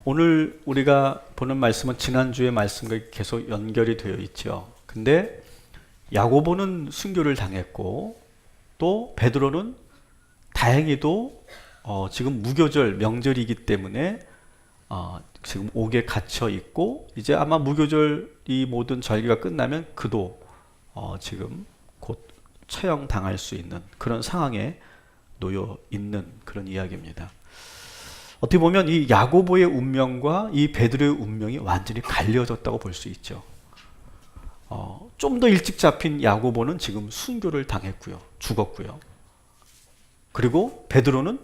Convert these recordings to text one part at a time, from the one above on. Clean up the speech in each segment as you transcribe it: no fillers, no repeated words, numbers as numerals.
오늘 우리가 보는 말씀은 지난주의 말씀과 계속 연결이 되어 있죠. 근데 야고보는 순교를 당했고 또 베드로는 다행히도 지금 무교절 명절이기 때문에 지금 옥에 갇혀 있고 이제 아마 무교절 이 모든 절기가 끝나면 그도 지금 곧 처형 당할 수 있는 그런 상황에 놓여 있는 그런 이야기입니다. 어떻게 보면 이 야고보의 운명과 이 베드로의 운명이 완전히 갈려졌다고 볼 수 있죠. 좀 더 일찍 잡힌 야고보는 지금 순교를 당했고요. 죽었고요. 그리고 베드로는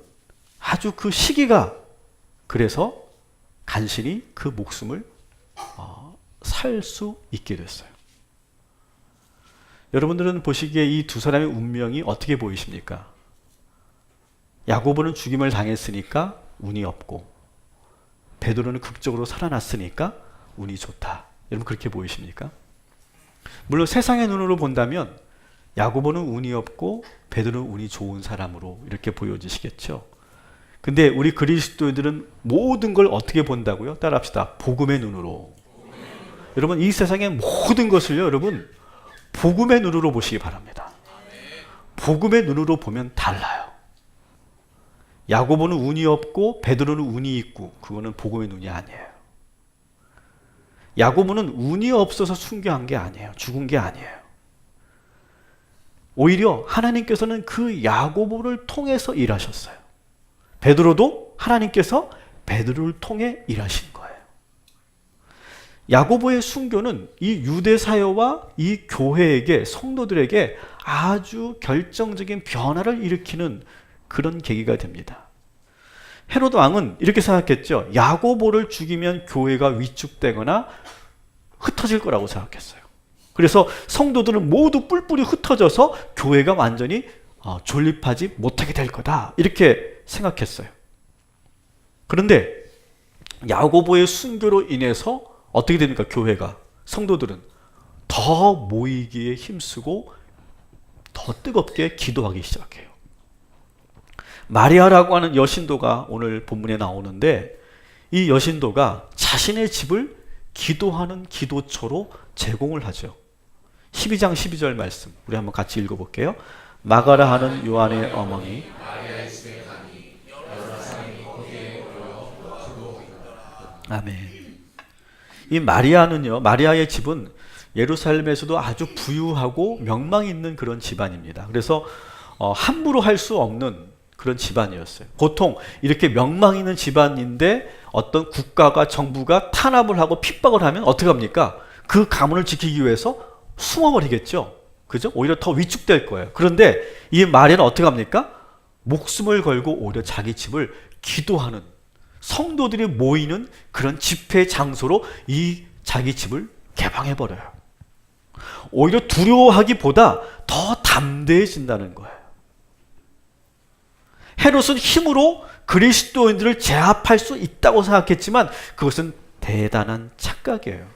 아주 그 시기가 그래서 간신히 그 목숨을 살 수 있게 됐어요. 여러분들은 보시기에 이 두 사람의 운명이 어떻게 보이십니까? 야고보는 죽임을 당했으니까 운이 없고 베드로는 극적으로 살아났으니까 운이 좋다. 여러분 그렇게 보이십니까? 물론 세상의 눈으로 본다면 야고보는 운이 없고 베드로는 운이 좋은 사람으로 이렇게 보여지시겠죠. 근데 우리 그리스도인들은 모든 걸 어떻게 본다고요? 따라합시다. 복음의 눈으로. 여러분 이 세상의 모든 것을요, 여러분 복음의 눈으로 보시기 바랍니다. 복음의 눈으로 보면 달라요. 야고보는 운이 없고 베드로는 운이 있고 그거는 복음의 눈이 아니에요. 야고보는 운이 없어서 순교한 게 아니에요. 죽은 게 아니에요. 오히려 하나님께서는 그 야고보를 통해서 일하셨어요. 베드로도 하나님께서 베드로를 통해 일하신 거예요. 야고보의 순교는 이 유대 사회와 이 교회에게 성도들에게 아주 결정적인 변화를 일으키는 그런 계기가 됩니다. 헤로드 왕은 이렇게 생각했죠. 야고보를 죽이면 교회가 위축되거나 흩어질 거라고 생각했어요. 그래서 성도들은 모두 뿔뿔이 흩어져서 교회가 완전히 존립하지 못하게 될 거다 이렇게 생각했어요. 그런데 야고보의 순교로 인해서 어떻게 됩니까? 교회가, 성도들은 더 모이기에 힘쓰고 더 뜨겁게 기도하기 시작해요. 마리아라고 하는 여신도가 오늘 본문에 나오는데 이 여신도가 자신의 집을 기도하는 기도처로 제공을 하죠. 12장 12절 말씀 우리 한번 같이 읽어볼게요. 마가라 하는 요한의 어머니 아멘. 이 마리아는요, 마리아의 집은 예루살렘에서도 아주 부유하고 명망 있는 그런 집안입니다. 그래서 함부로 할 수 없는 그런 집안이었어요. 보통 이렇게 명망 있는 집안인데 어떤 국가가 정부가 탄압을 하고 핍박을 하면 어떻게 합니까? 그 가문을 지키기 위해서 숨어버리겠죠. 그죠? 오히려 더 위축될 거예요. 그런데 이 마리아는 어떻게 합니까? 목숨을 걸고 오히려 자기 집을 기도하는 성도들이 모이는 그런 집회 장소로 이 자기 집을 개방해버려요. 오히려 두려워하기보다 더 담대해진다는 거예요. 헤롯은 힘으로 그리스도인들을 제압할 수 있다고 생각했지만 그것은 대단한 착각이에요.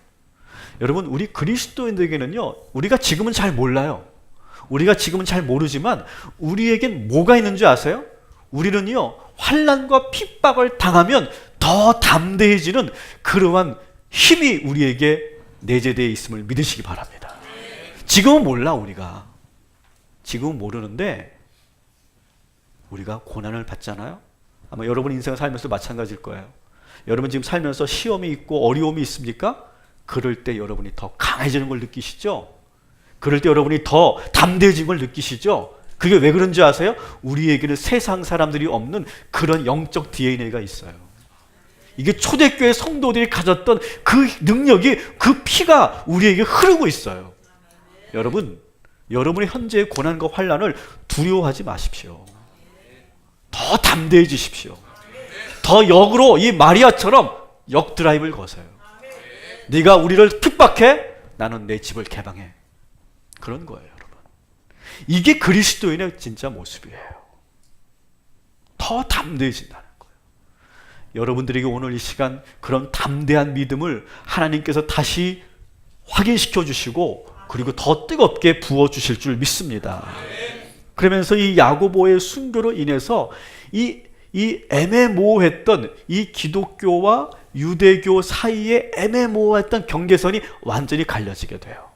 여러분 우리 그리스도인들에게는요, 우리가 지금은 잘 몰라요. 우리가 지금은 잘 모르지만 우리에겐 뭐가 있는 줄 아세요? 우리는요, 환난과 핍박을 당하면 더 담대해지는 그러한 힘이 우리에게 내재되어 있음을 믿으시기 바랍니다. 지금은 몰라. 우리가 지금은 모르는데 우리가 고난을 받잖아요. 아마 여러분 인생을 살면서 마찬가지일 거예요. 여러분 지금 살면서 시험이 있고 어려움이 있습니까? 그럴 때 여러분이 더 강해지는 걸 느끼시죠? 그럴 때 여러분이 더 담대해진 걸 느끼시죠? 그게 왜 그런지 아세요? 우리에게는 세상 사람들이 없는 그런 영적 DNA가 있어요. 이게 초대교회 성도들이 가졌던 그 능력이, 그 피가 우리에게 흐르고 있어요. 여러분, 여러분의 현재의 고난과 환난을 두려워하지 마십시오. 더 담대해지십시오. 더 역으로 이 마리아처럼 역드라이브를 거세요. 네가 우리를 핍박해? 나는 내 집을 개방해. 그런 거예요, 여러분. 이게 그리스도인의 진짜 모습이에요. 더 담대해진다는 거예요. 여러분들에게 오늘 이 시간 그런 담대한 믿음을 하나님께서 다시 확인시켜 주시고 그리고 더 뜨겁게 부어주실 줄 믿습니다. 그러면서 이 야고보의 순교로 인해서 이 이 애매모호했던 이 기독교와 유대교 사이에 애매모호했던 경계선이 완전히 갈려지게 돼요.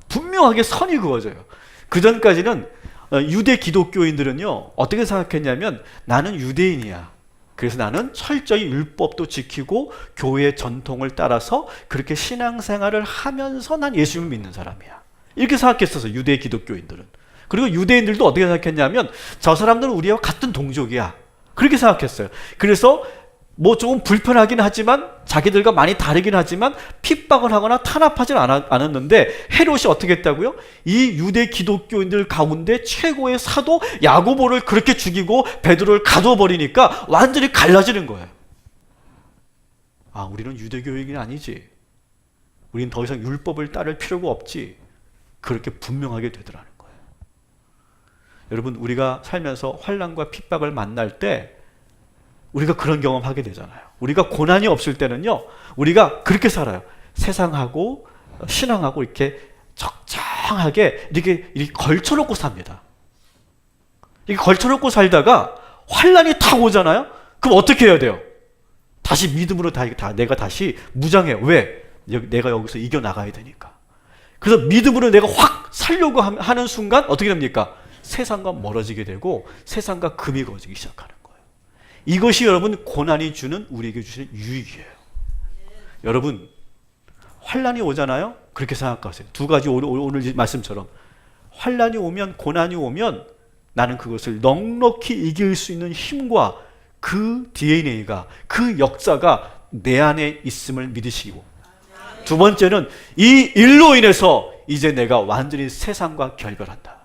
분명하게 선이 그어져요. 그 전까지는 유대 기독교인들은요, 어떻게 생각했냐면 나는 유대인이야. 그래서 나는 철저히 율법도 지키고 교회 전통을 따라서 그렇게 신앙생활을 하면서 난 예수님을 믿는 사람이야. 이렇게 생각했었어요, 유대 기독교인들은. 그리고 유대인들도 어떻게 생각했냐면 저 사람들은 우리와 같은 동족이야. 그렇게 생각했어요. 그래서 뭐 조금 불편하긴 하지만 자기들과 많이 다르긴 하지만 핍박을 하거나 탄압하진 않았는데 헤롯이 어떻게 했다고요? 이 유대 기독교인들 가운데 최고의 사도 야고보를 그렇게 죽이고 베드로를 가둬버리니까 완전히 갈라지는 거예요. 아, 우리는 유대교인이 아니지. 우리는 더 이상 율법을 따를 필요가 없지. 그렇게 분명하게 되더라는 거예요. 여러분, 우리가 살면서 환난과 핍박을 만날 때 우리가 그런 경험하게 되잖아요. 우리가 고난이 없을 때는요, 우리가 그렇게 살아요. 세상하고 신앙하고 이렇게 적정하게 이렇게 걸쳐놓고 삽니다. 이렇게 걸쳐놓고 살다가 환난이 탁 오잖아요. 그럼 어떻게 해야 돼요? 다시 믿음으로 내가 다시 무장해요. 왜? 내가 여기서 이겨나가야 되니까. 그래서 믿음으로 내가 확 살려고 하는 순간 어떻게 됩니까? 세상과 멀어지게 되고 세상과 금이 거지기 시작하는 거예요. 이것이 여러분 고난이 주는 우리에게 주시는 유익이에요. 여러분, 환난이 오잖아요. 그렇게 생각하세요. 두 가지 오늘 말씀처럼 환난이 오면, 고난이 오면 나는 그것을 넉넉히 이길 수 있는 힘과 그 DNA가, 그 역사가 내 안에 있음을 믿으시고, 두 번째는 이 일로 인해서 이제 내가 완전히 세상과 결별한다.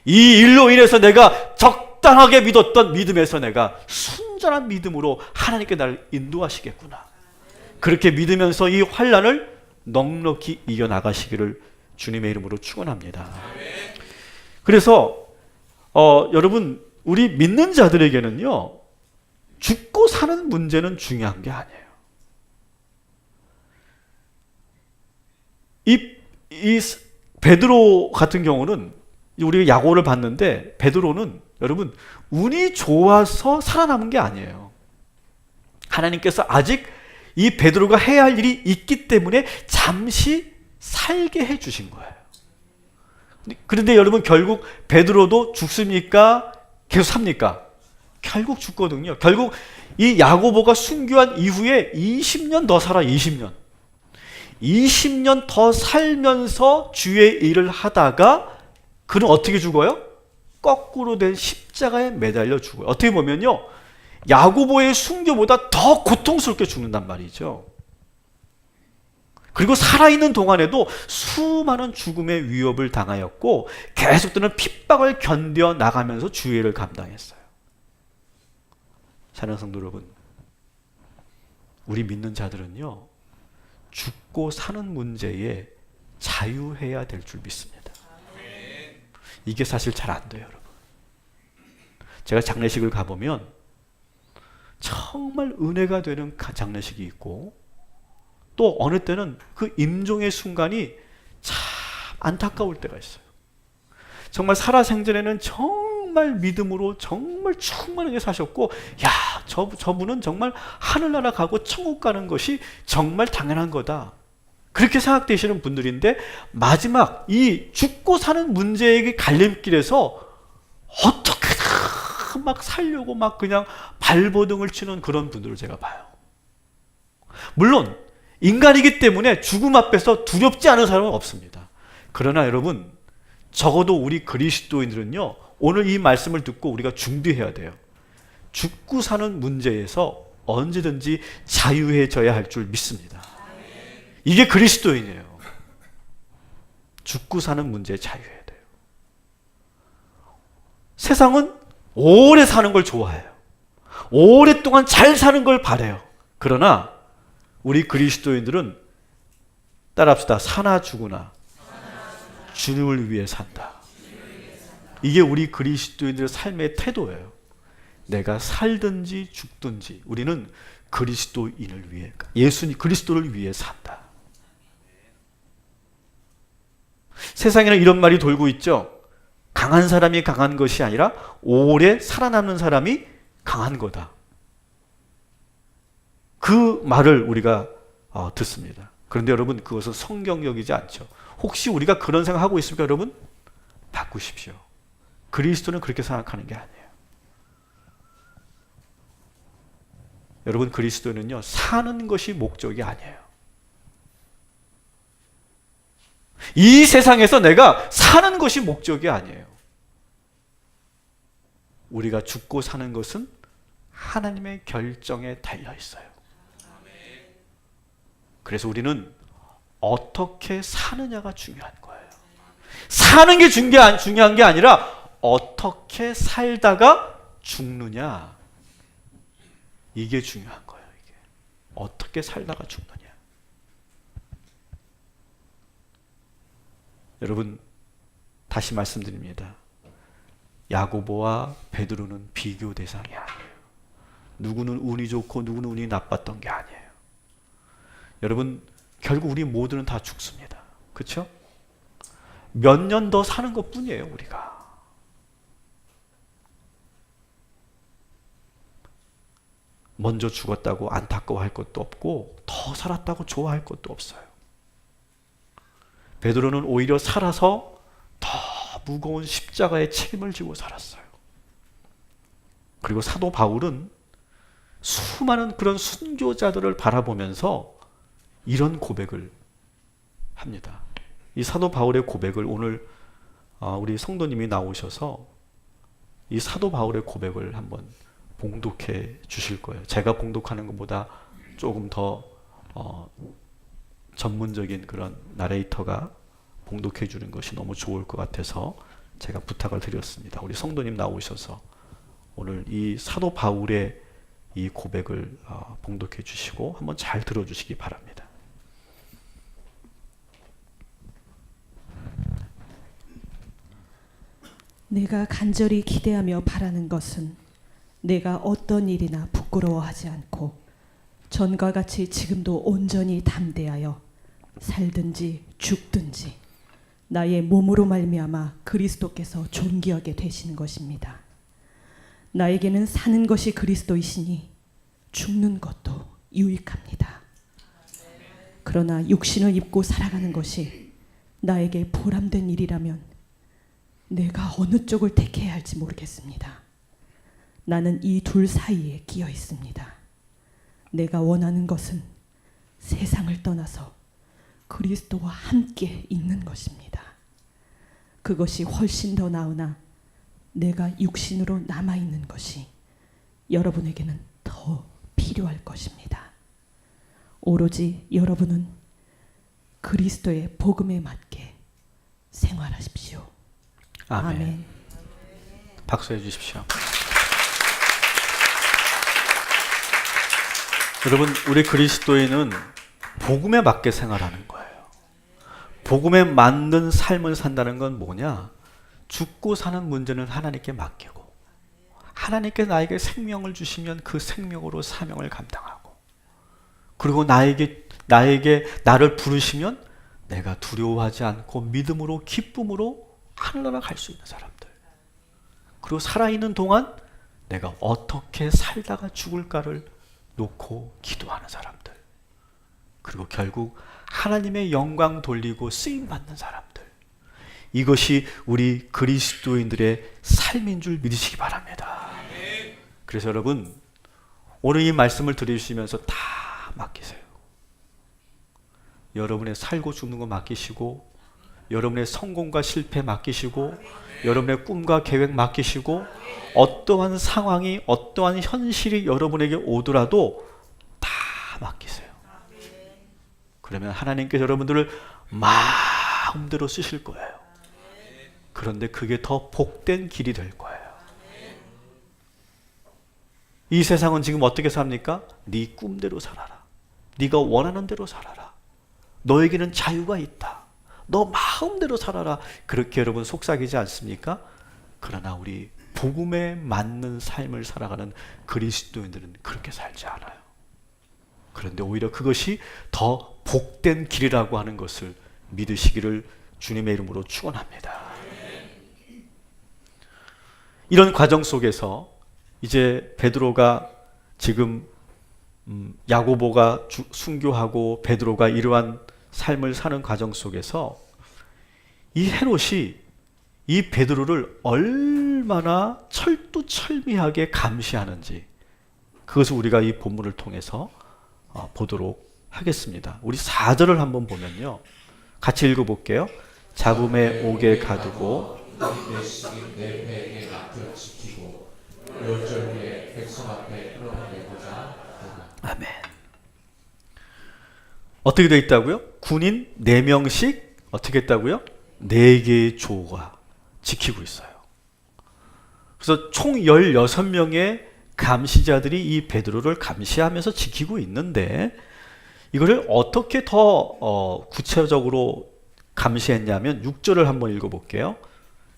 이 일로 인해서 내가 적당하게 믿었던 믿음에서 내가 순전한 믿음으로 하나님께 나를 인도하시겠구나. 그렇게 믿으면서 이 환난을 넉넉히 이겨나가시기를 주님의 이름으로 축원합니다. 그래서 여러분, 우리 믿는 자들에게는요, 죽고 사는 문제는 중요한 게 아니에요. 이 베드로 같은 경우는 우리가 야고를 봤는데 베드로는 여러분 운이 좋아서 살아남은 게 아니에요. 하나님께서 아직 이 베드로가 해야 할 일이 있기 때문에 잠시 살게 해주신 거예요. 그런데 여러분 결국 베드로도 죽습니까? 계속 삽니까? 결국 죽거든요. 결국 이 야고보가 순교한 이후에 20년 더 살아. 20년 더 살면서 주의 일을 하다가 그는 어떻게 죽어요? 거꾸로 된 십자가에 매달려 죽어요. 어떻게 보면요, 야고보의 순교보다 더 고통스럽게 죽는단 말이죠. 그리고 살아있는 동안에도 수많은 죽음의 위협을 당하였고 계속되는 핍박을 견뎌 나가면서 주의 일을 감당했어요. 사랑하는 성도 여러분, 우리 믿는 자들은요, 죽고 사는 문제에 자유해야 될 줄 믿습니다. 이게 사실 잘 안 돼요, 여러분. 제가 장례식을 가보면 정말 은혜가 되는 장례식이 있고 또 어느 때는 그 임종의 순간이 참 안타까울 때가 있어요. 정말 살아생전에는 정말 믿음으로 정말 충만하게 사셨고, 야, 저분은 정말 하늘나라 가고 천국 가는 것이 정말 당연한 거다. 그렇게 생각되시는 분들인데 마지막 이 죽고 사는 문제의 갈림길에서 어떻게든 막 살려고 막 그냥 발버둥을 치는 그런 분들을 제가 봐요. 물론 인간이기 때문에 죽음 앞에서 두렵지 않은 사람은 없습니다. 그러나 여러분, 적어도 우리 그리스도인들은요, 오늘 이 말씀을 듣고 우리가 준비해야 돼요. 죽고 사는 문제에서 언제든지 자유해져야 할 줄 믿습니다. 이게 그리스도인이에요. 죽고 사는 문제에 자유해야 돼요. 세상은 오래 사는 걸 좋아해요. 오랫동안 잘 사는 걸 바라요. 그러나 우리 그리스도인들은 따라합시다. 사나 죽으나 주님을 위해 산다. 이게 우리 그리스도인들의 삶의 태도예요. 내가 살든지 죽든지 우리는 그리스도인을 위해, 예수님 그리스도를 위해 산다. 세상에는 이런 말이 돌고 있죠. 강한 사람이 강한 것이 아니라 오래 살아남는 사람이 강한 거다. 그 말을 우리가 듣습니다. 그런데 여러분, 그것은 성경적이지 않죠. 혹시 우리가 그런 생각하고 있습니까, 여러분? 바꾸십시오. 그리스도는 그렇게 생각하는 게 아니에요. 여러분, 그리스도는요, 사는 것이 목적이 아니에요. 이 세상에서 내가 사는 것이 목적이 아니에요. 우리가 죽고 사는 것은 하나님의 결정에 달려 있어요. 그래서 우리는 어떻게 사느냐가 중요한 거예요. 사는 게 중요한 게 아니라 어떻게 살다가 죽느냐, 이게 중요한 거예요. 이게 어떻게 살다가 죽느냐. 여러분, 다시 말씀드립니다. 야고보와 베드로는 비교 대상이 아니에요. 누구는 운이 좋고 누구는 운이 나빴던 게 아니에요. 여러분, 결국 우리 모두는 다 죽습니다. 그렇죠? 몇 년 더 사는 것뿐이에요, 우리가. 먼저 죽었다고 안타까워할 것도 없고 더 살았다고 좋아할 것도 없어요. 베드로는 오히려 살아서 더 무거운 십자가의 책임을 지고 살았어요. 그리고 사도 바울은 수많은 그런 순교자들을 바라보면서 이런 고백을 합니다. 이 사도 바울의 고백을 오늘 우리 성도님이 나오셔서 이 사도 바울의 고백을 한번 봉독해 주실 거예요. 제가 봉독하는 것보다 조금 더 전문적인 그런 나레이터가 봉독해 주는 것이 너무 좋을 것 같아서 제가 부탁을 드렸습니다. 우리 성도님 나오셔서 오늘 이 사도 바울의 이 고백을 봉독해 주시고 한번 잘 들어주시기 바랍니다. 내가 간절히 기대하며 바라는 것은 내가 어떤 일이나 부끄러워하지 않고 전과 같이 지금도 온전히 담대하여 살든지 죽든지 나의 몸으로 말미암아 그리스도께서 존귀하게 되시는 것입니다. 나에게는 사는 것이 그리스도이시니 죽는 것도 유익합니다. 그러나 육신을 입고 살아가는 것이 나에게 보람된 일이라면 내가 어느 쪽을 택해야 할지 모르겠습니다. 나는 이 둘 사이에 끼어 있습니다. 내가 원하는 것은 세상을 떠나서 그리스도와 함께 있는 것입니다. 그것이 훨씬 더 나으나 내가 육신으로 남아있는 것이 여러분에게는 더 필요할 것입니다. 오로지 여러분은 그리스도의 복음에 맞게 생활하십시오. 아멘. 아멘. 박수해 주십시오. 여러분, 우리 그리스도인은 복음에 맞게 생활하는 거예요. 복음에 맞는 삶을 산다는 건 뭐냐? 죽고 사는 문제는 하나님께 맡기고 하나님께 나에게 생명을 주시면 그 생명으로 사명을 감당하고, 그리고 나를 부르시면 내가 두려워하지 않고 믿음으로 기쁨으로 하늘나라 갈 수 있는 사람들, 그리고 살아있는 동안 내가 어떻게 살다가 죽을까를 놓고 기도하는 사람들, 그리고 결국 하나님의 영광 돌리고 쓰임받는 사람들, 이것이 우리 그리스도인들의 삶인 줄 믿으시기 바랍니다. 그래서 여러분, 오늘 이 말씀을 들으시면서 다 맡기세요. 여러분의 살고 죽는 거 맡기시고, 여러분의 성공과 실패 맡기시고, 여러분의 꿈과 계획 맡기시고, 어떠한 상황이, 어떠한 현실이 여러분에게 오더라도 다 맡기세요. 그러면 하나님께서 여러분들을 마음대로 쓰실 거예요. 그런데 그게 더 복된 길이 될 거예요. 이 세상은 지금 어떻게 삽니까? 네 꿈대로 살아라. 네가 원하는 대로 살아라. 너에게는 자유가 있다. 너 마음대로 살아라. 그렇게 여러분 속삭이지 않습니까? 그러나 우리 복음에 맞는 삶을 살아가는 그리스도인들은 그렇게 살지 않아요. 그런데 오히려 그것이 더 복된 길이라고 하는 것을 믿으시기를 주님의 이름으로 축원합니다. 이런 과정 속에서 이제 베드로가 지금 야고보가 순교하고 베드로가 이러한 삶을 사는 과정 속에서 이 헤롯이 이 베드로를 얼마나 철두철미하게 감시하는지 그것을 우리가 이 본문을 통해서 보도록 하겠습니다. 우리 4절을 한번 보면요. 같이 읽어볼게요. 잡음에 옥에 가두고 내 시기 내 배에게 맡겨 지키고 멸절 후에 백성 앞에 끌어내고자. 아멘. 어떻게 되어 있다고요? 군인 4명씩 어떻게 했다고요? 4개의 조가 지키고 있어요. 그래서 총 16명의 감시자들이 이 베드로를 감시하면서 지키고 있는데 이거를 어떻게 더 구체적으로 감시했냐면 6절을 한번 읽어볼게요.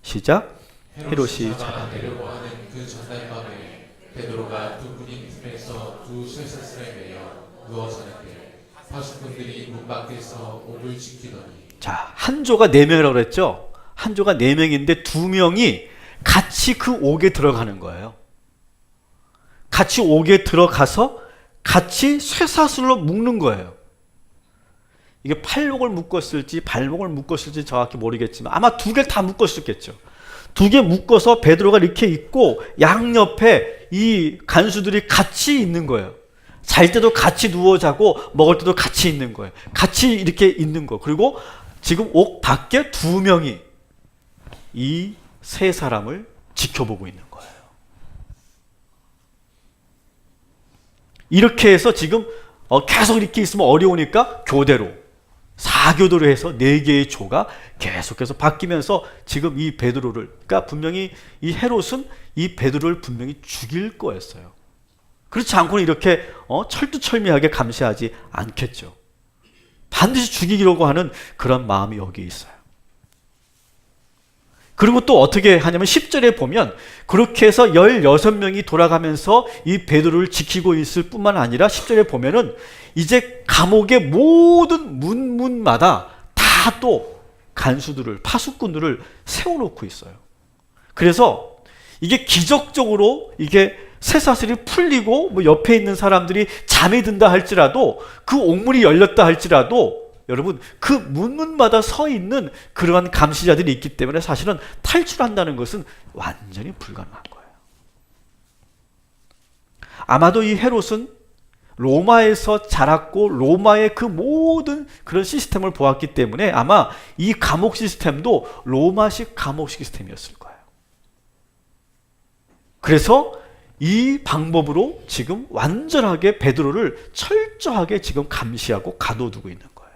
시작. 헤롯이 잡아내려고 하는 그 전날 밤에 베드로가 두 군인 틈에서 두 쇠사슬에 매여 누워 자는데 파수꾼들이 문 밖에서 옥을 지키더니. 자, 한 조가 4명이라고 그랬죠? 한 조가 4명인데 2명이 같이 그 옥에 들어가는 거예요. 같이 옥에 들어가서 같이 쇠사슬로 묶는 거예요. 이게 팔목을 묶었을지 발목을 묶었을지 정확히 모르겠지만 아마 2개를 다 묶었었겠죠. 2개 묶어서 베드로가 이렇게 있고 양옆에 이 간수들이 같이 있는 거예요. 잘 때도 같이 누워 자고 먹을 때도 같이 있는 거예요. 같이 이렇게 있는 거. 그리고 지금 옥 밖에 2명이 이 세 사람을 지켜보고 있는 거예요. 이렇게 해서 지금 계속 이렇게 있으면 어려우니까 교대로 4교대로 해서 4개의 조가 계속해서 바뀌면서 지금 이 베드로를, 그러니까 분명히 이 헤롯은 이 베드로를 분명히 죽일 거였어요. 그렇지 않고는 이렇게 철두철미하게 감시하지 않겠죠. 반드시 죽이려고 하는 그런 마음이 여기 있어요. 그리고 또 어떻게 하냐면 10절에 보면 그렇게 해서 16명이 돌아가면서 이 베드로를 지키고 있을 뿐만 아니라 10절에 보면은 이제 감옥의 모든 문마다 다 또 간수들을, 파수꾼들을 세워놓고 있어요. 그래서 이게 기적적으로 이게 쇠사슬이 풀리고 뭐 옆에 있는 사람들이 잠이 든다 할지라도 그 옥문이 열렸다 할지라도 여러분 그 문마다 서 있는 그러한 감시자들이 있기 때문에 사실은 탈출한다는 것은 완전히 불가능한 거예요. 아마도 이 헤롯은 로마에서 자랐고 로마의 그 모든 그런 시스템을 보았기 때문에 아마 이 감옥 시스템도 로마식 감옥 시스템이었을 거예요. 그래서 이 방법으로 지금 완전하게 베드로를 철저하게 지금 감시하고 가둬두고 있는 거예요.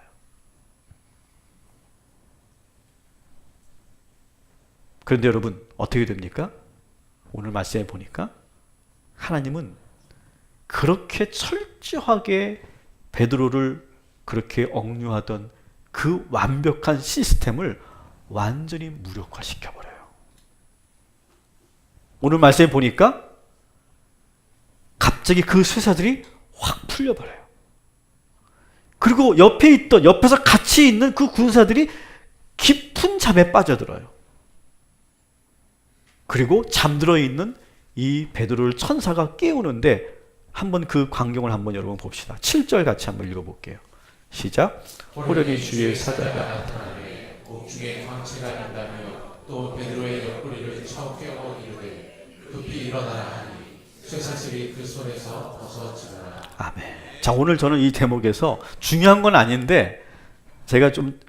그런데 여러분 어떻게 됩니까? 오늘 말씀에 보니까 하나님은 그렇게 철저하게 베드로를 그렇게 억류하던 그 완벽한 시스템을 완전히 무력화시켜버려요. 오늘 말씀에 보니까 갑자기 그 쇠사들이 확 풀려버려요. 그리고 옆에서 같이 있는 그 군사들이 깊은 잠에 빠져들어요. 그리고 잠들어 있는 이 베드로를 천사가 깨우는데 한번 그 광경을 한번 여러분 봅시다. 7절 같이 한번 읽어볼게요. 시작. 호련히 주의 사자가 나타나매 옥중에 광채가 난다며 또 베드로의 옆구리를 쳐 깨워 이르되 급히 일어나라 하니 쇠사슬이 그 손에서 벗어지더라. 아멘. 자, 오늘 저는 이 대목에서 중요한 건 아닌데 제가 좀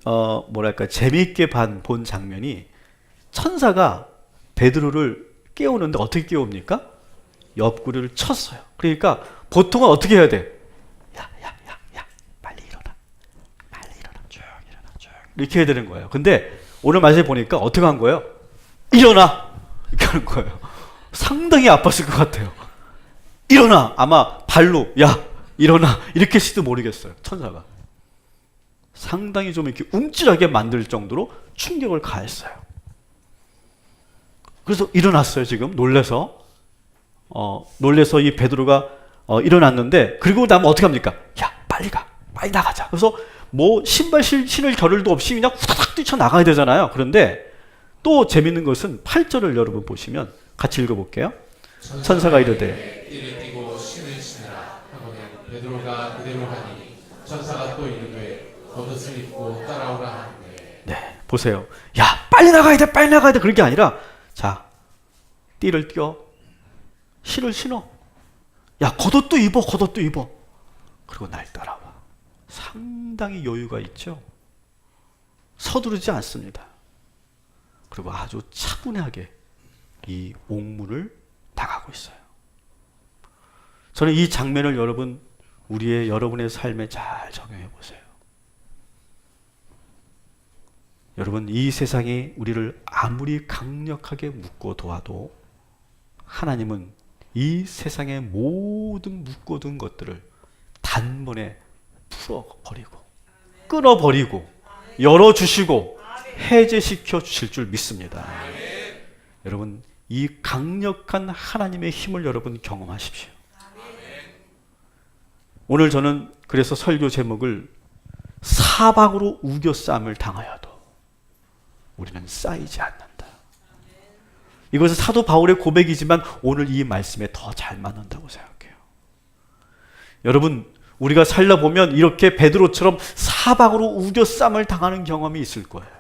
재미있게 본 장면이 천사가 베드로를 깨우는데 어떻게 깨웁니까? 옆구리를 쳤어요. 그러니까 보통은 어떻게 해야 돼? 야, 빨리 일어나. 쭉 일어나. 이렇게 해야 되는 거예요. 근데 오늘 말씀에 보니까 어떻게 한 거예요? 일어나! 이렇게 하는 거예요. 상당히 아팠을 것 같아요. 일어나! 아마 발로, 야, 일어나! 이렇게 했을지도 모르겠어요. 천사가. 상당히 좀 이렇게 움찔하게 만들 정도로 충격을 가했어요. 그래서 일어났어요, 지금. 놀래서 이 베드로가 일어났는데, 그리고 나면 어떻게 합니까? 야, 빨리 나가자. 그래서 뭐 신발 신을 겨를도 없이 그냥 후다닥 뛰쳐나가야 되잖아요. 그런데 또 재밌는 것은 8절을 여러분 보시면 같이 읽어볼게요. 천사가 이르되 띠를 띠고 신을 신으라 하거늘 베드로가 그대로 하니 천사가 또 이르되 겉옷을 입고 따라오라 하는데 네, 보세요. 야, 빨리 나가야 돼, 빨리 나가야 돼. 그런 게 아니라, 자, 띠를 띄워, 신을 신어. 야, 겉옷도 입어, 겉옷도 입어. 그리고 날 따라와. 상당히 여유가 있죠. 서두르지 않습니다. 그리고 아주 차분하게 이 옥문을 나가고 있어요. 저는 이 장면을 여러분의 삶에 잘 적용해 보세요. 여러분, 이 세상이 우리를 아무리 강력하게 묶어 도와도 하나님은 이 세상의 모든 묶어둔 것들을 단번에 풀어버리고 끊어버리고 열어주시고 해제시켜 주실 줄 믿습니다. 여러분, 이 강력한 하나님의 힘을 여러분 경험하십시오. 오늘 저는 그래서 설교 제목을 사방으로 우겨쌈을 당하여도 우리는 쌓이지 않는다. 이것은 사도 바울의 고백이지만 오늘 이 말씀에 더 잘 맞는다고 생각해요. 여러분, 우리가 살다 보면 이렇게 베드로처럼 사방으로 우겨쌈을 당하는 경험이 있을 거예요.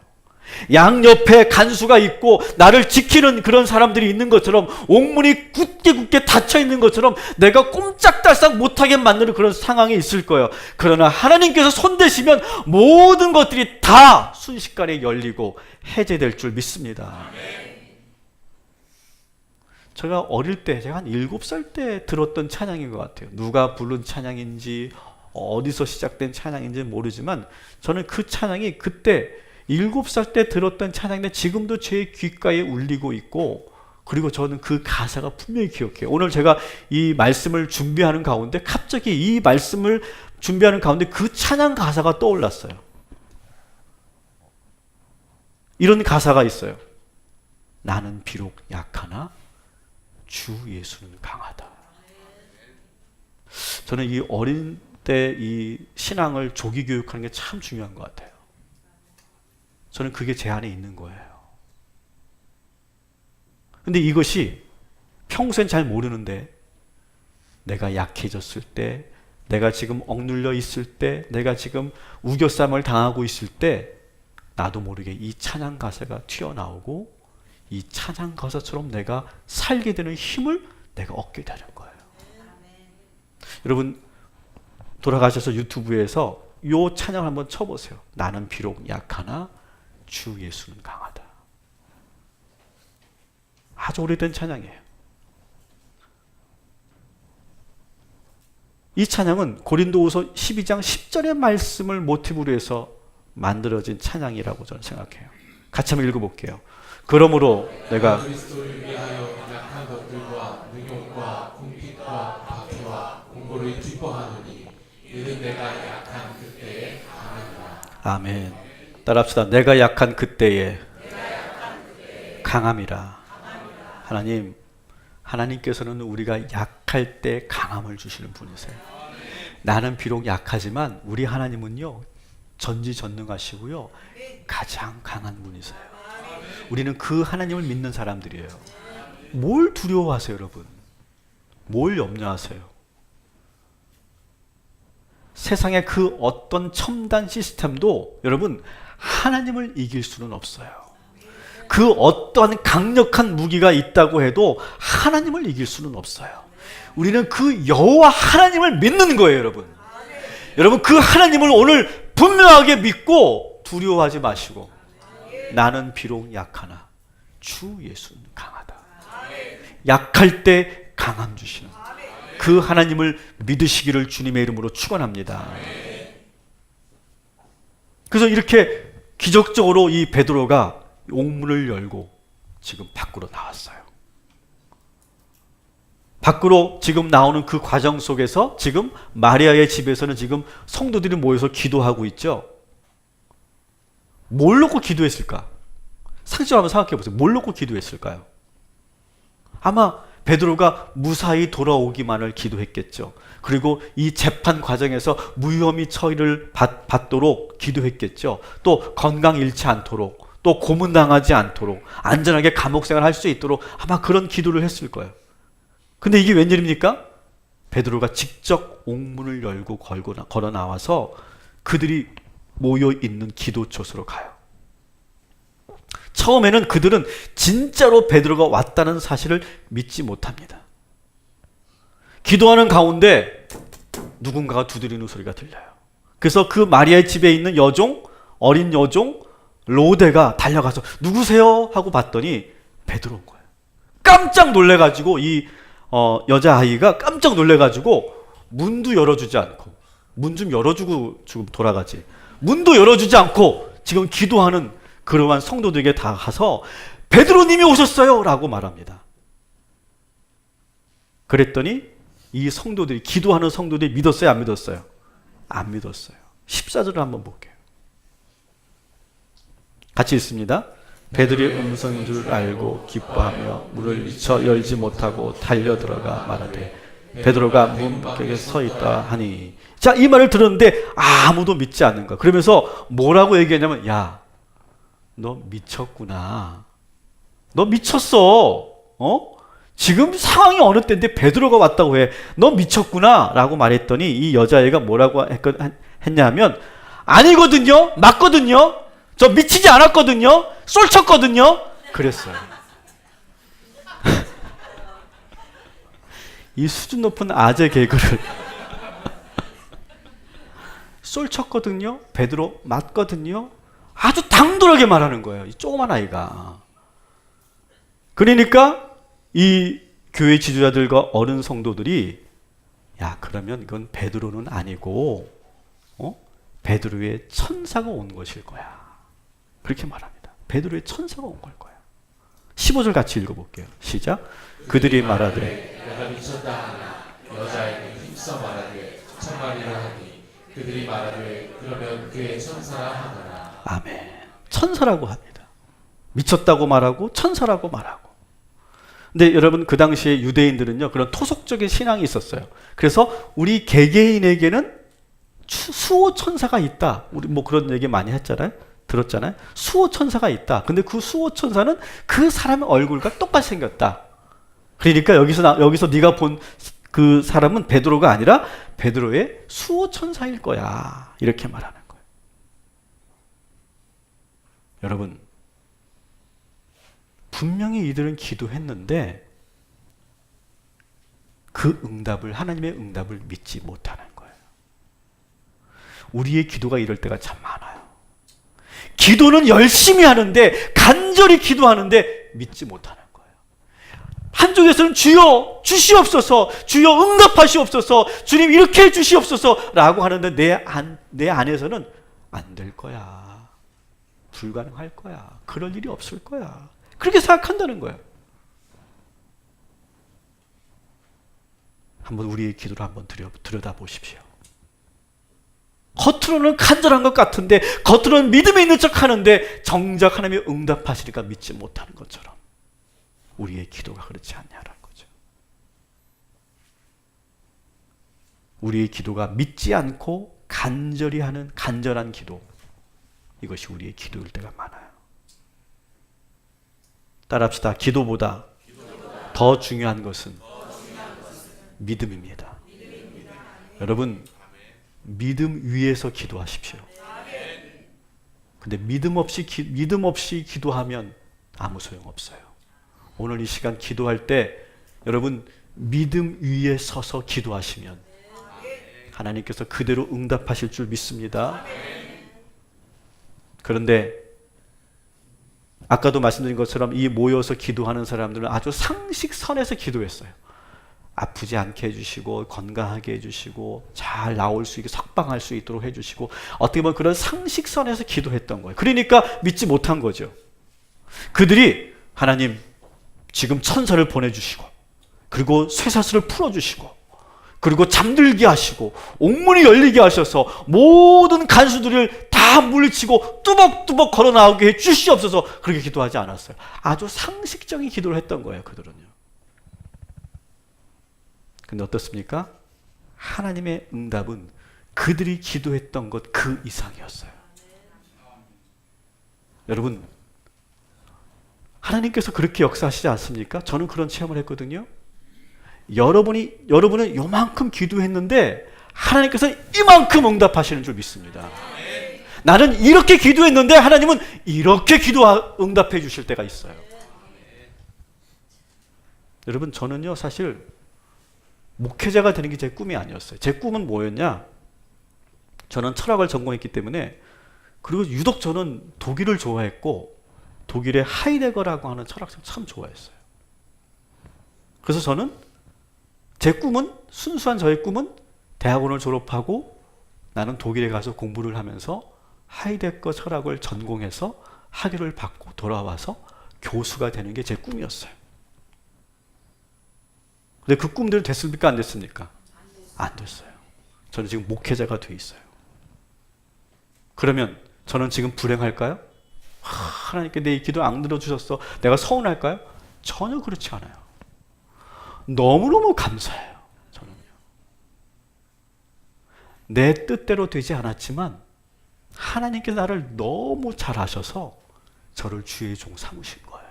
양옆에 간수가 있고 나를 지키는 그런 사람들이 있는 것처럼, 옥문이 굳게 닫혀 있는 것처럼 내가 꼼짝달싹 못하게 만드는 그런 상황이 있을 거예요. 그러나 하나님께서 손대시면 모든 것들이 다 순식간에 열리고 해제될 줄 믿습니다. 제가 어릴 때, 제가 한 7살 때 들었던 찬양인 것 같아요. 누가 부른 찬양인지 어디서 시작된 찬양인지 모르지만 저는 그 찬양이 그때 7살 때 들었던 찬양인데 지금도 제 귓가에 울리고 있고, 그리고 저는 그 가사가 분명히 기억해요. 오늘 제가 이 말씀을 준비하는 가운데 갑자기 이 말씀을 준비하는 가운데 그 찬양 가사가 떠올랐어요. 이런 가사가 있어요. 나는 비록 약하나 주 예수는 강하다. 저는 이 어린 때 이 신앙을 조기 교육하는 게 참 중요한 것 같아요. 저는 그게 제 안에 있는 거예요. 근데 이것이 평소엔 잘 모르는데 내가 약해졌을 때, 내가 지금 억눌려 있을 때, 내가 지금 우겨쌈을 당하고 있을 때 나도 모르게 이 찬양 가사가 튀어나오고 이 찬양 가사처럼 내가 살게 되는 힘을 내가 얻게 되는 거예요. 여러분, 돌아가셔서 유튜브에서 이 찬양을 한번 쳐보세요. 나는 비록 약하나 주 예수는 강하다. 아주 오래된 찬양이에요. 이 찬양은 고린도후서 12장 10절의 말씀을 모티브로 해서 만들어진 찬양이라고 저는 생각해요. 같이 한번 읽어볼게요. 그러므로 내가 그리스도를 위하여 약한 것들과 능욕과 궁핍과 박해와 공고를 기뻐하노니 이는 내가 약한 그때에 강함이라. 아멘. 따라합시다. 내가 약한 그때에 강함이라. 하나님께서는 우리가 약할 때 강함을 주시는 분이세요. 나는 비록 약하지만 우리 하나님은요, 전지전능하시고요, 가장 강한 분이세요. 우리는 그 하나님을 믿는 사람들이에요. 뭘 두려워하세요, 여러분? 뭘 염려하세요? 세상의 그 어떤 첨단 시스템도 여러분 하나님을 이길 수는 없어요. 그 어떠한 강력한 무기가 있다고 해도 하나님을 이길 수는 없어요. 우리는 그 여호와 하나님을 믿는 거예요, 여러분. 여러분, 그 하나님을 오늘 분명하게 믿고 두려워하지 마시고, 나는 비록 약하나 주 예수는 강하다. 약할 때 강함 주시는 그 하나님을 믿으시기를 주님의 이름으로 축원합니다. 그래서 이렇게 기적적으로 이 베드로가 옥문을 열고 지금 밖으로 나왔어요. 밖으로 지금 나오는 그 과정 속에서 지금 마리아의 집에서는 지금 성도들이 모여서 기도하고 있죠. 뭘 놓고 기도했을까? 상식적으로 한번 생각해 보세요. 뭘 놓고 기도했을까요? 아마 베드로가 무사히 돌아오기만을 기도했겠죠. 그리고 이 재판 과정에서 무혐의 처리를 받도록 기도했겠죠. 또 건강 잃지 않도록, 또 고문당하지 않도록 안전하게 감옥 생활할 수 있도록 아마 그런 기도를 했을 거예요. 근데 이게 웬일입니까? 베드로가 직접 옥문을 열고 걸어 나와서 그들이 모여 있는 기도처소로 가요. 처음에는 그들은 진짜로 베드로가 왔다는 사실을 믿지 못합니다. 기도하는 가운데 누군가가 두드리는 소리가 들려요. 그래서 그 마리아의 집에 있는 여종, 어린 여종 로데가 달려가서 누구세요? 하고 봤더니 베드로인 거예요. 깜짝 놀래가지고 이 여자아이가 깜짝 놀래가지고 문도 열어주지 않고, 문 좀 열어주고 지금 돌아가지, 문도 열어주지 않고 지금 기도하는 그러한 성도들에게 다 가서 베드로님이 오셨어요 라고 말합니다. 그랬더니 이 성도들이, 기도하는 성도들이 믿었어요, 안 믿었어요? 안 믿었어요. 14절을 한번 볼게요. 같이 읽습니다. 베드로의 음성인 줄 알고 기뻐하며 문을 미처 열지 못하고 달려들어가 말하되 베드로가 문 밖에 서 있다 하니. 자, 이 말을 들었는데 아무도 믿지 않는 거야. 그러면서 뭐라고 얘기하냐면, 야, 너 미쳤구나. 너 미쳤어. 지금 상황이 어느 때인데 베드로가 왔다고 해. 너 미쳤구나 라고 말했더니 이 여자애가 뭐라고 했냐면, 아니거든요, 맞거든요, 저 미치지 않았거든요, 쏠쳤거든요, 그랬어요. 이 수준 높은 아재 개그를 쏠쳤거든요, 베드로 맞거든요, 아주 당돌하게 말하는 거예요, 이 조그만 아이가. 그러니까 이 교회 지도자들과 어른 성도들이, 야, 그러면 이건 베드로는 아니고 베드로의 천사가 온 것일 거야, 그렇게 말합니다. 베드로의 천사가 온 걸 거야. 15절 같이 읽어볼게요. 시작. 그들이 말하되 내가 미쳤다 하나 여자에게 힘써 말하되 천만이라 하니 그들이 말하되 그러면 그의 천사라 하더라. 아멘. 천사라고 합니다. 미쳤다고 말하고 천사라고 말하고. 근데 여러분, 그 당시에 유대인들은요, 그런 토속적인 신앙이 있었어요. 그래서 우리 개개인에게는 수호 천사가 있다. 우리 뭐 그런 얘기 많이 했잖아요. 들었잖아요. 수호 천사가 있다. 근데 그 수호 천사는 그 사람의 얼굴과 똑같이 생겼다. 그러니까 여기서 네가 본 그 사람은 베드로가 아니라 베드로의 수호 천사일 거야, 이렇게 말하는 거예요. 여러분, 분명히 이들은 기도했는데 그 응답을, 하나님의 응답을 믿지 못하는 거예요. 우리의 기도가 이럴 때가 참 많아요. 기도는 열심히 하는데, 간절히 기도하는데 믿지 못하는 거예요. 한쪽에서는 주여 주시옵소서, 주여 응답하시옵소서, 주님 이렇게 해 주시옵소서 라고 하는데 내 안에서는 안 될 거야, 불가능할 거야, 그럴 일이 없을 거야, 그렇게 생각한다는 거예요. 한번 우리의 기도를 한번 들여다보십시오. 겉으로는 간절한 것 같은데, 겉으로는 믿음이 있는 척 하는데 정작 하나님이 응답하시니까 믿지 못하는 것처럼 우리의 기도가 그렇지 않냐라는 거죠. 우리의 기도가 믿지 않고 간절히 하는 간절한 기도, 이것이 우리의 기도일 때가 많아요. 따라합시다. 기도보다 더 중요한 것은 믿음입니다. 여러분, 믿음 위에서 기도하십시오. 근데 믿음 없이 기도하면 아무 소용 없어요. 오늘 이 시간 기도할 때 여러분, 믿음 위에 서서 기도하시면 하나님께서 그대로 응답하실 줄 믿습니다. 그런데 아까도 말씀드린 것처럼 이 모여서 기도하는 사람들은 아주 상식선에서 기도했어요. 아프지 않게 해주시고 건강하게 해주시고 잘 나올 수 있게 석방할 수 있도록 해주시고, 어떻게 보면 그런 상식선에서 기도했던 거예요. 그러니까 믿지 못한 거죠. 그들이 하나님 지금 천사를 보내주시고, 그리고 쇠사슬을 풀어주시고, 그리고 잠들게 하시고, 옥문이 열리게 하셔서 모든 간수들을 다 물리치고 뚜벅뚜벅 걸어 나오게 해 주시옵소서, 그렇게 기도하지 않았어요. 아주 상식적인 기도를 했던 거예요, 그들은요. 근데 어떻습니까? 하나님의 응답은 그들이 기도했던 것 그 이상이었어요. 여러분, 하나님께서 그렇게 역사하시지 않습니까? 저는 그런 체험을 했거든요. 여러분은 요만큼 기도했는데 하나님께서 이만큼 응답하시는 줄 믿습니다. 나는 이렇게 기도했는데 하나님은 이렇게 응답해 주실 때가 있어요. 여러분, 저는요 사실 목회자가 되는 게 제 꿈이 아니었어요. 제 꿈은 뭐였냐? 저는 철학을 전공했기 때문에, 그리고 유독 저는 독일을 좋아했고 독일의 하이데거라고 하는 철학者참 좋아했어요. 그래서 저는 순수한 저의 꿈은 대학원을 졸업하고 나는 독일에 가서 공부를 하면서 하이데거 철학을 전공해서 학위를 받고 돌아와서 교수가 되는 게 제 꿈이었어요. 근데 그 꿈대로 됐습니까? 안 됐습니까? 안 됐어요. 저는 지금 목회자가 돼 있어요. 그러면 저는 지금 불행할까요? 하나님께 내 이 기도 안 들어주셨어. 내가 서운할까요? 전혀 그렇지 않아요. 너무너무 감사해요. 저는요. 내 뜻대로 되지 않았지만 하나님께서 나를 너무 잘 아셔서 저를 주의 종 삼으신 거예요.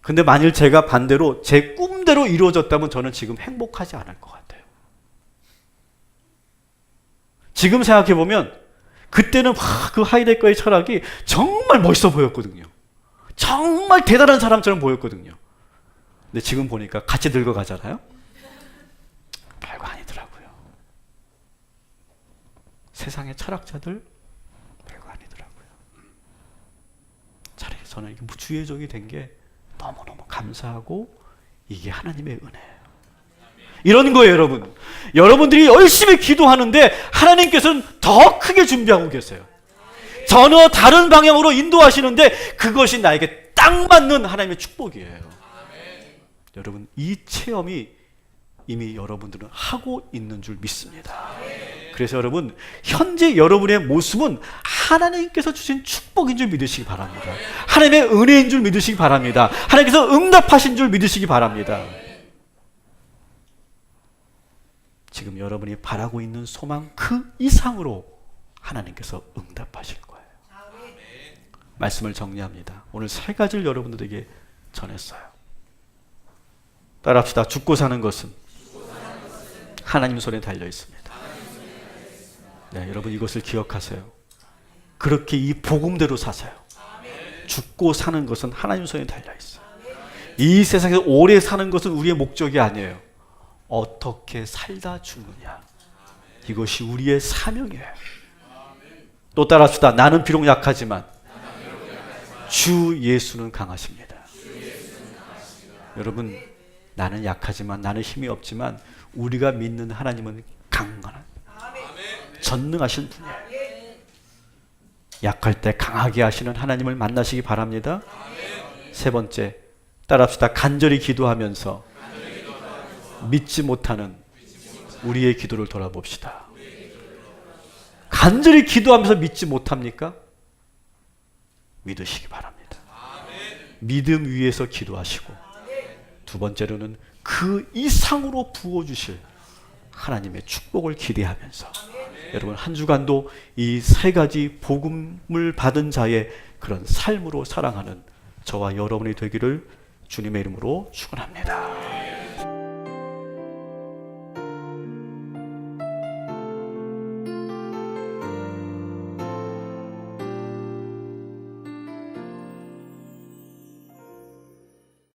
근데 만일 제가 반대로 제 꿈대로 이루어졌다면 저는 지금 행복하지 않을 것 같아요. 지금 생각해보면 그때는 그 하이데거의 철학이 정말 멋있어 보였거든요. 정말 대단한 사람처럼 보였거든요. 근데 지금 보니까 같이 늙어가잖아요. 별거 아니더라고요. 세상의 철학자들 별거 아니더라고요. 차라리 저는 이게 주의 종이 된 게 너무너무 감사하고 이게 하나님의 은혜예요. 이런 거예요, 여러분. 여러분들이 열심히 기도하는데 하나님께서는 더 크게 준비하고 계세요. 전혀 다른 방향으로 인도하시는데 그것이 나에게 딱 맞는 하나님의 축복이에요. 여러분, 이 체험이 이미 여러분들은 하고 있는 줄 믿습니다. 그래서 여러분, 현재 여러분의 모습은 하나님께서 주신 축복인 줄 믿으시기 바랍니다. 하나님의 은혜인 줄 믿으시기 바랍니다. 하나님께서 응답하신 줄 믿으시기 바랍니다. 지금 여러분이 바라고 있는 소망 그 이상으로 하나님께서 응답하실 거예요. 말씀을 정리합니다. 오늘 세 가지를 여러분들에게 전했어요. 따라합시다. 죽고 사는 것은 하나님 손에 달려 있습니다. 네, 여러분 이것을 기억하세요. 그렇게 이 복음대로 사세요. 죽고 사는 것은 하나님 손에 달려 있어요. 이 세상에서 오래 사는 것은 우리의 목적이 아니에요. 어떻게 살다 죽느냐, 이것이 우리의 사명이에요. 또 따라합시다. 나는 비록 약하지만 주 예수는 강하십니다. 여러분, 나는 약하지만, 나는 힘이 없지만 우리가 믿는 하나님은 강한, 전능하신 분이에요. 약할 때 강하게 하시는 하나님을 만나시기 바랍니다. 세 번째, 따라합시다. 간절히 기도하면서 믿지 못하는 우리의 기도를 돌아봅시다. 간절히 기도하면서 믿지 못합니까? 믿으시기 바랍니다. 믿음 위에서 기도하시고, 두 번째로는 그 이상으로 부어주실 하나님의 축복을 기대하면서 여러분 한 주간도 이 세 가지 복음을 받은 자의 그런 삶으로 살아가는 저와 여러분이 되기를 주님의 이름으로 축원합니다.